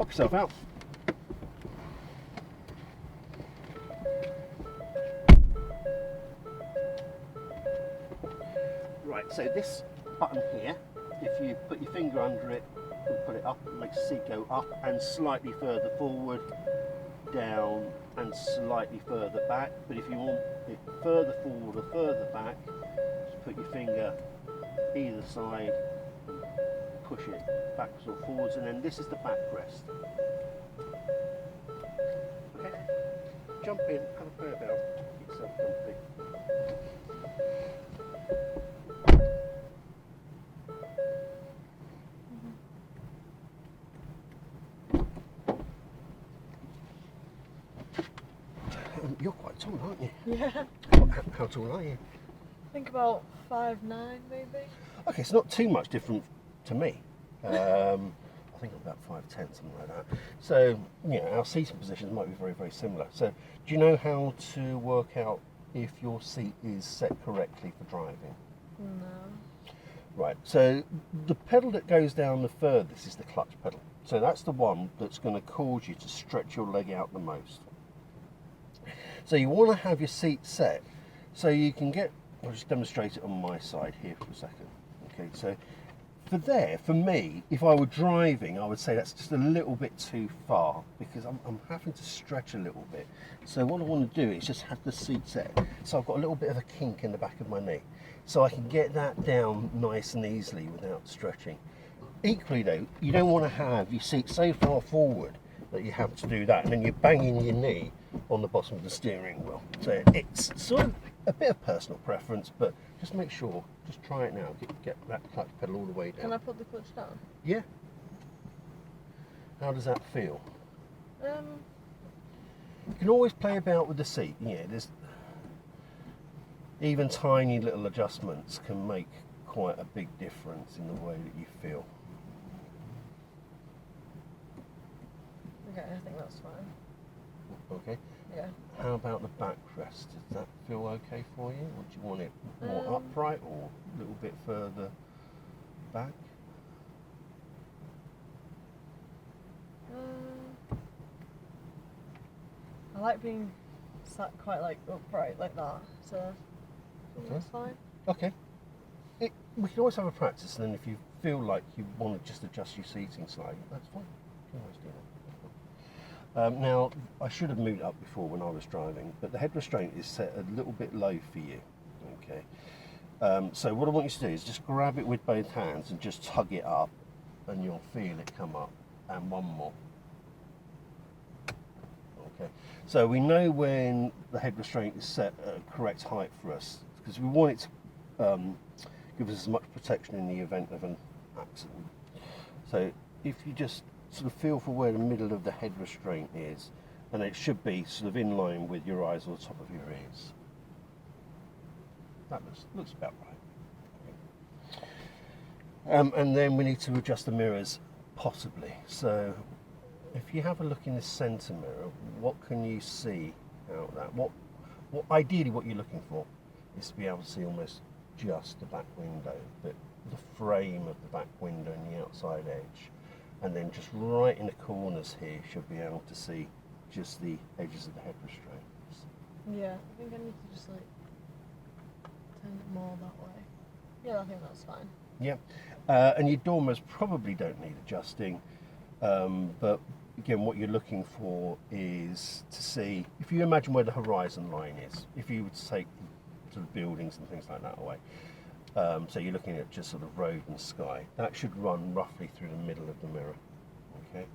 pop yourself out. Right, so this button here, if you put your finger under it and put it up, it makes the seat go up and slightly further forward, down and slightly further back. But if you want it further forward or further back, just put your finger either side, push it backwards or forwards, and then this is the backrest. Okay, jump in, have a play about, keep yourself comfy. You're quite tall, aren't you? Yeah. How tall are you? I think about 5'9", maybe. Okay, it's not too much different to me. I think I'm about 5'10", something like that. So, our seating positions might be very, very similar. So, do you know how to work out if your seat is set correctly for driving? No. Right, so the pedal that goes down the furthest is the clutch pedal. So that's the one that's going to cause you to stretch your leg out the most. So you want to have your seat set so you can get, I'll just demonstrate it on my side here for a second. Okay, so for me, if I were driving, I would say that's just a little bit too far because I'm having to stretch a little bit. So what I want to do is just have the seat set. So I've got a little bit of a kink in the back of my knee. So I can get that down nice and easily without stretching. Equally though, you don't want to have your seat so far forward that you have to do that and then you're banging your knee on the bottom of the steering wheel. So it's sort of a bit of personal preference, but just make sure, just try it now, get that clutch pedal all the way down. Can I put the clutch down? Yeah. How does that feel? You can always play about with the seat. There's even tiny little adjustments can make quite a big difference in the way that you feel. Okay, I think that's fine. Okay. Yeah. How about the backrest? Does that feel okay for you? Or do you want it more upright or a little bit further back? I like being sat quite upright like that, so I think that's fine. Okay. We can always have a practice, and then if you feel like you want to just adjust your seating slightly, that's fine. You can always do that. Now, I should have moved up before when I was driving, but the head restraint is set a little bit low for you. Okay. So what I want you to do is just grab it with both hands and just tug it up, and you'll feel it come up. And one more. Okay. So we know when the head restraint is set at a correct height for us, because we want it to give us as much protection in the event of an accident. So if you just sort of feel for where the middle of the head restraint is, and it should be sort of in line with your eyes or the top of your ears. That looks about right. And then we need to adjust the mirrors, possibly. So if you have a look in the centre mirror, what can you see out of that? What ideally what you're looking for is to be able to see almost just the back window, the frame of the back window and the outside edge. And then just right in the corners here, you should be able to see just the edges of the head restraints. Yeah, I think I need to just turn it more that way. Yeah, I think that's fine. Yeah, and your dormers probably don't need adjusting, but again, what you're looking for is to see, if you imagine where the horizon line is, if you were to take sort of buildings and things like that away, so you're looking at just sort of road and sky, that should run roughly through the middle of the mirror, okay?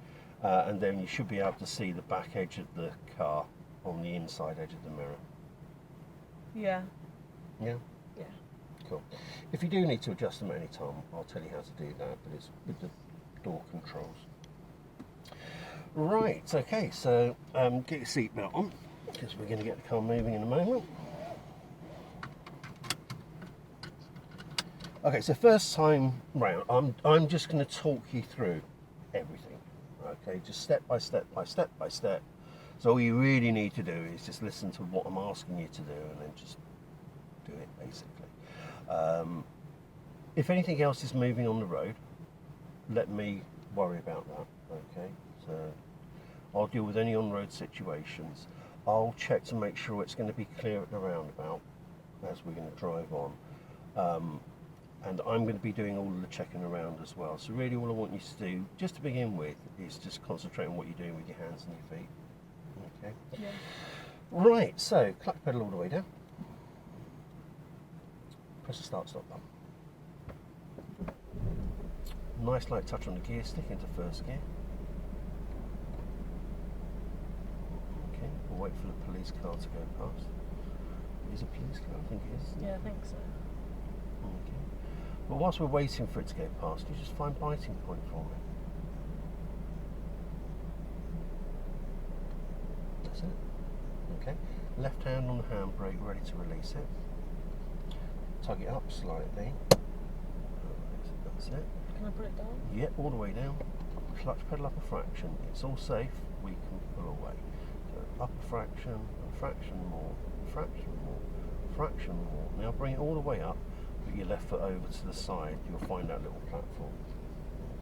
And then you should be able to see the back edge of the car on the inside edge of the mirror. Yeah. Yeah? Yeah. Cool. If you do need to adjust them at any time, I'll tell you how to do that, but it's with the door controls. Right, okay, so get your seatbelt on, because we're going to get the car moving in a moment. Okay, so first time round, I'm just going to talk you through everything. Okay, just step by step by step by step. So all you really need to do is just listen to what I'm asking you to do, and then just do it basically. If anything else is moving on the road, let me worry about that. Okay, so I'll deal with any on-road situations. I'll check to make sure it's going to be clear at the roundabout as we're going to drive on. And I'm going to be doing all of the checking around as well. So really all I want you to do, just to begin with, is just concentrate on what you're doing with your hands and your feet. Okay? Yeah. Right, so clutch pedal all the way down. Press the start stop button. Nice light touch on the gear stick into first gear. Okay, we'll wait for the police car to go past. It is a police car, I think it is. Yeah, I think so. Okay. But whilst we're waiting for it to go past, you just find biting point for me. That's it. Okay. Left hand on the handbrake, ready to release it. Tug it up slightly. That's it. Can I put it down? Yeah, all the way down. Clutch pedal up a fraction. It's all safe. We can pull away. So up a fraction more, fraction more, fraction more. Now bring it all the way up. Put your left foot over to the side. You'll find that little platform.